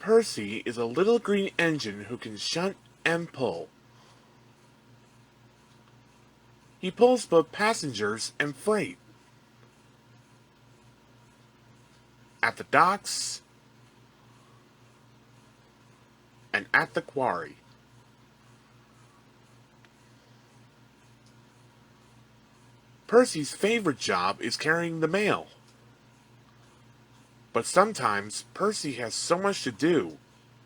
Percy is a little green engine who can shunt and pull. He pulls both passengers and freight. At the docks and at the quarry. Percy's favorite job is carrying the mail. But sometimes Percy has so much to do,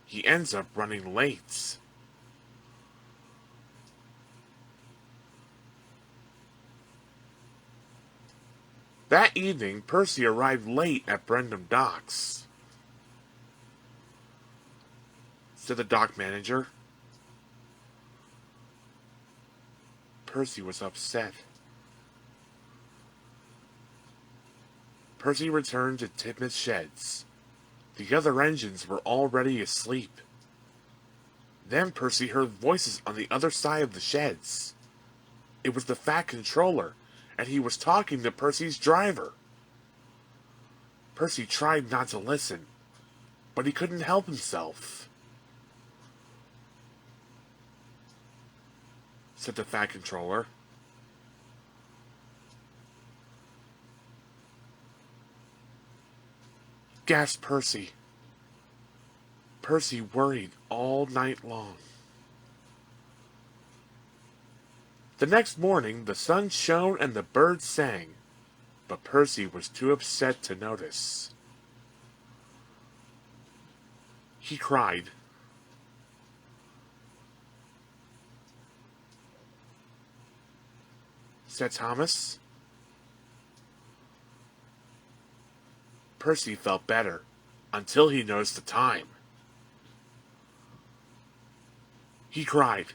he ends up running late. That evening, Percy arrived late at Brendam Docks. Said the dock manager. Percy was upset. Percy returned to Tidmouth Sheds. The other engines were already asleep. Then Percy heard voices on the other side of the sheds. It was the Fat Controller, and he was talking to Percy's driver. Percy tried not to listen, but he couldn't help himself. Said the Fat Controller. Gasped Percy. Percy worried all night long. The next morning, the sun shone and the birds sang, but Percy was too upset to notice. He cried. Said Thomas. Percy felt better, until he noticed the time. He cried.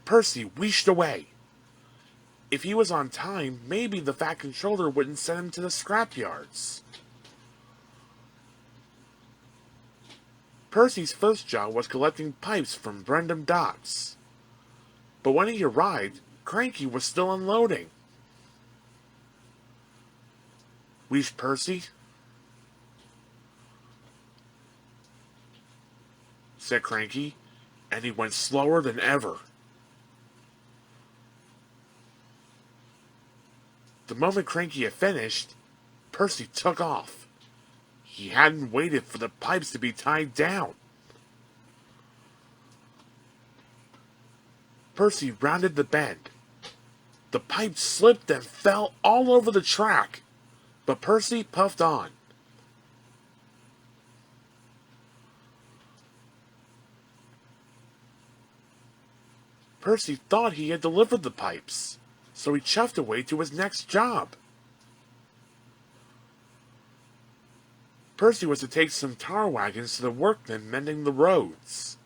Percy wheeshed away. If he was on time, maybe the Fat Controller wouldn't send him to the scrapyards. Percy's first job was collecting pipes from Brendam Docks. But when he arrived, Cranky was still unloading. Wheeshed Percy. Said Cranky, and he went slower than ever. The moment Cranky had finished, Percy took off. He hadn't waited for the pipes to be tied down. Percy rounded the bend. The pipes slipped and fell all over the track, but Percy puffed on. Percy thought he had delivered the pipes, so he chuffed away to his next job. Percy was to take some tar wagons to the workmen mending the roads.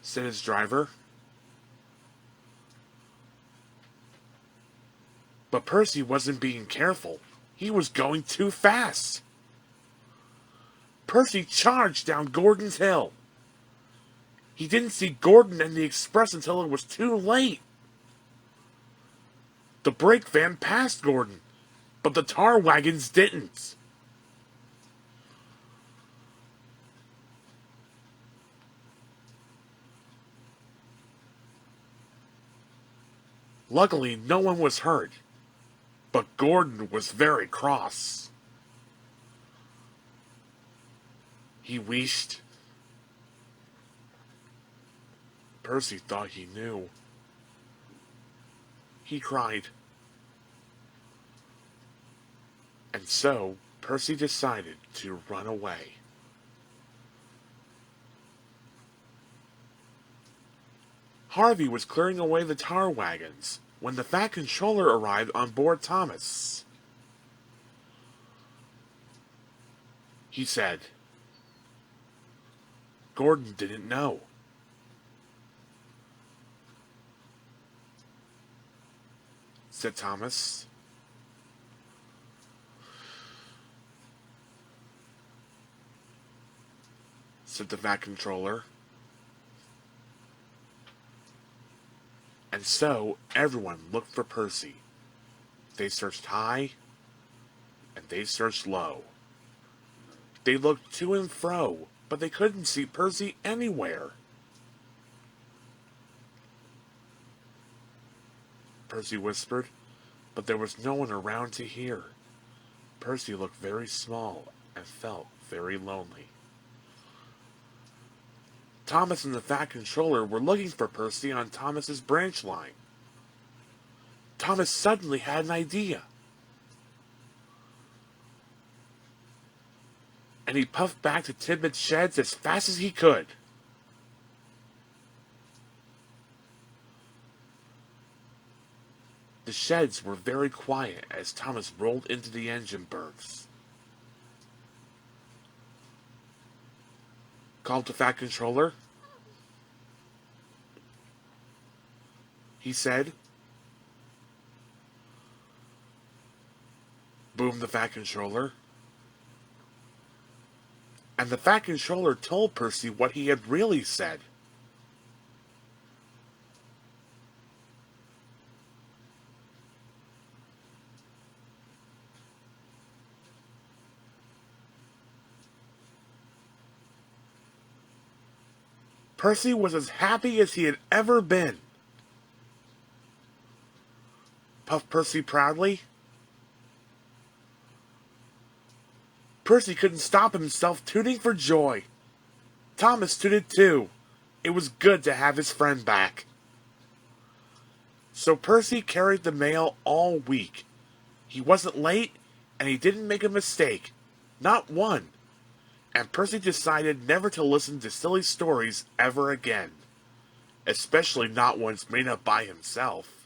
Said his driver. But Percy wasn't being careful. He was going too fast. Percy charged down Gordon's Hill. He didn't see Gordon and the express until it was too late. The brake van passed Gordon, but the tar wagons didn't. Luckily, no one was hurt, but Gordon was very cross. He wheeshed. Percy thought he knew. He cried. And so, Percy decided to run away. Harvey was clearing away the tar wagons when the Fat Controller arrived on board Thomas. He said, Gordon didn't know. Said Thomas. Said the Fat Controller. And so everyone looked for Percy. They searched high, and they searched low, They looked to and fro, but they couldn't see Percy anywhere. Percy whispered, but there was no one around to hear. Percy looked very small and felt very lonely. Thomas and the Fat Controller were looking for Percy on Thomas's branch line. Thomas suddenly had an idea. And he puffed back to Tidbit's sheds as fast as he could. The sheds were very quiet as Thomas rolled into the engine berths. Called the Fat Controller. He said. Boomed the Fat Controller. And the Fat Controller told Percy what he had really said. Percy was as happy as he had ever been. Puffed Percy proudly. Percy couldn't stop himself tooting for joy. Thomas tooted too. It was good to have his friend back. So Percy carried the mail all week. He wasn't late, and he didn't make a mistake. Not one. And Percy decided never to listen to silly stories ever again. Especially not ones made up by himself.